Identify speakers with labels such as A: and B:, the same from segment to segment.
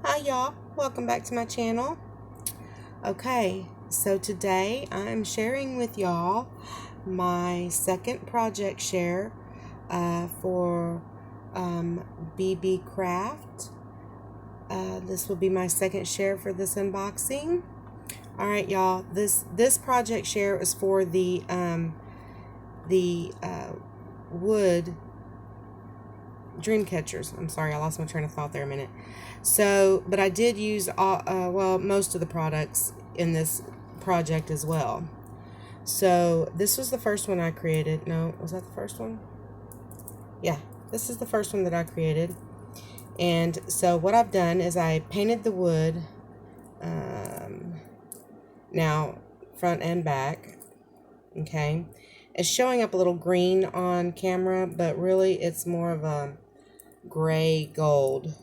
A: Hi y'all, welcome back to my channel. Okay, so today I'm sharing with y'all my second project share for Beebeecraft. This will be my second share for this unboxing. Alright y'all, this project share is for the wood dream catchers. I'm sorry, I lost my train of thought there a minute. So, but I did use well, most of the products in this project as well. So this was the first one I created. No, was that the first one? Yeah, this is the first one that I created. And so what I've done is I painted the wood now front and back. Okay, it's showing up a little green on camera, but really it's more of a grayish gold.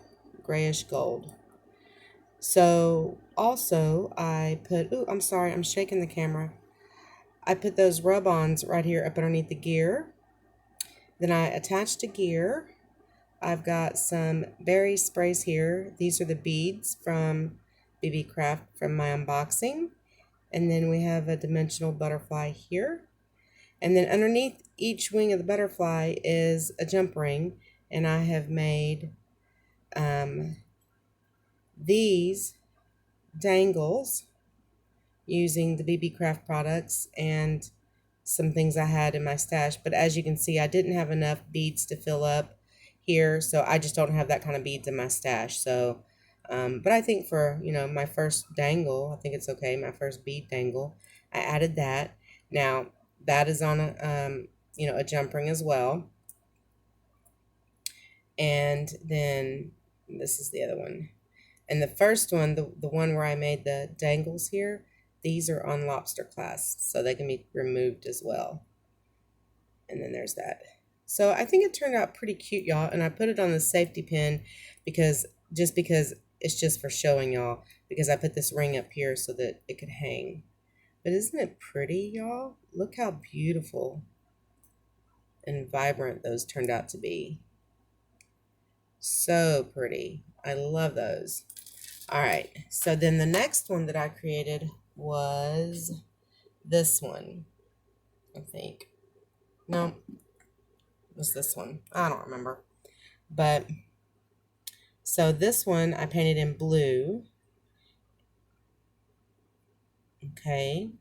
A: So also I put, I'm sorry, I'm shaking the camera. I put those rub-ons right here up underneath the gear. Then I attached a gear. I've got some berry sprays here. These are the beads from Beebeecraft from my unboxing. And then we have a dimensional butterfly here. And then underneath each wing of the butterfly is a jump ring. And I have made these dangles using the Beebeecraft products and some things I had in my stash. But as you can see, I didn't have enough beads to fill up here, so I just don't have that kind of beads in my stash. So, but I think for, my first dangle, I think it's okay. My first bead dangle, I added that. Now, that is on a, a jump ring as well. And then this is the other one. And the first one, the one where I made the dangles here, these are on lobster clasps, so they can be removed as well. And then there's that. So I think it turned out pretty cute, y'all. And I put it on the safety pin because it's just for showing y'all, because I put this ring up here so that it could hang. But isn't it pretty, y'all? Look how beautiful and vibrant those turned out to be. So pretty. I love those. All right, so then the next one that I created was this one, I think. No, it was this one. I don't remember. But, so this one I painted in blue. Okay.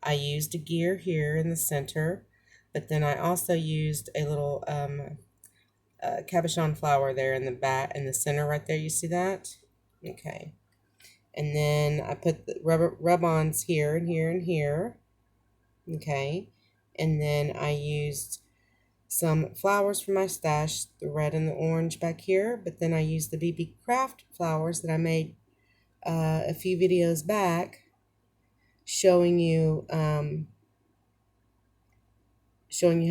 A: I used a gear here in the center, but then I also used a little cabochon flower there in the back, in the center right there. You see that? Okay. And then I put the rub-ons here and here and here. Okay. And then I used some flowers from my stash, the red and the orange back here. But then I used the Beebeecraft flowers that I made a few videos back, showing you how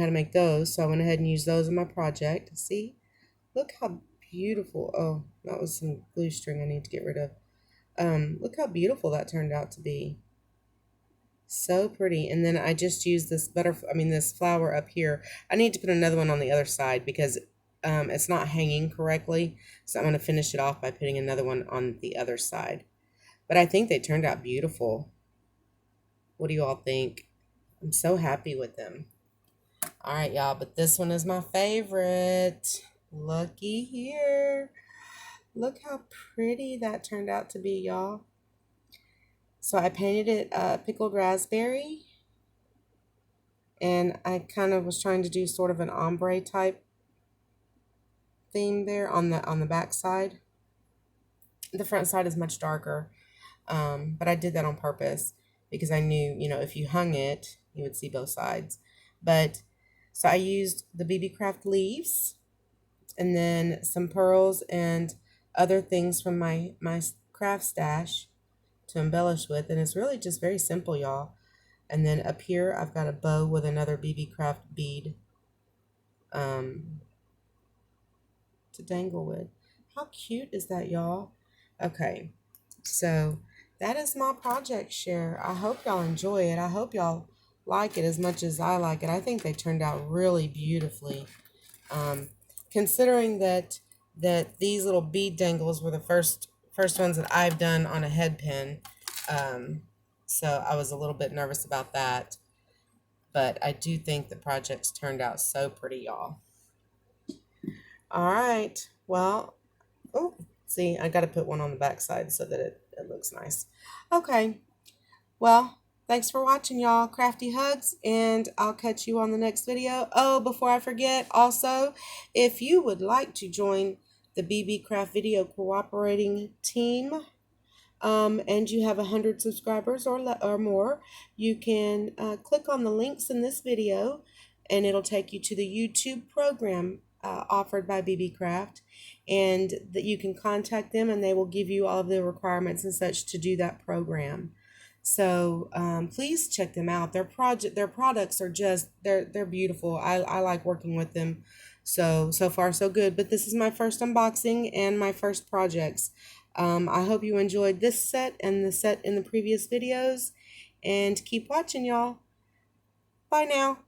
A: to make those. So I went ahead and used those in my project. See? Look how beautiful. Oh, that was some glue string I need to get rid of. Look how beautiful that turned out to be. So pretty. And then I just used this this flower up here. I need to put another one on the other side because it's not hanging correctly. So I'm going to finish it off by putting another one on the other side. But I think they turned out beautiful. What do you all think? I'm so happy with them. All right, y'all, but this one is my favorite. Looky here. Look how pretty that turned out to be, y'all. So I painted it pickled raspberry, and I kind of was trying to do sort of an ombre type theme there on the back side. The front side is much darker, but I did that on purpose because I knew, if you hung it, you would see both sides. But so I used the Beebeecraft leaves, and then some pearls and other things from my craft stash to embellish with, and it's really just very simple, y'all. And then up here I've got a bow with another Beebeecraft bead to dangle with. How cute is that, y'all? Okay, so that is my project share. I hope y'all enjoy it. I hope y'all like it as much as I like it. I think they turned out really beautifully. Considering that these little bead dangles were the first first ones that I've done on a head pin. So I was a little bit nervous about that. But I do think the projects turned out so pretty, y'all. All right. Well, oh, see, I got to put one on the back side so that it looks nice. Okay. Well, thanks for watching, y'all. Crafty hugs, and I'll catch you on the next video. Oh, before I forget, also, if you would like to join the Beebeecraft video cooperating team, and you have 100 subscribers or more, you can click on the links in this video, and it'll take you to the YouTube program offered by Beebeecraft, and that you can contact them, and they will give you all of the requirements and such to do that program. So please check them out. Their products are just they're beautiful. I like working with them. So far so good. But this is my first unboxing and my first projects. I hope you enjoyed this set and the set in the previous videos, and keep watching, y'all. Bye now.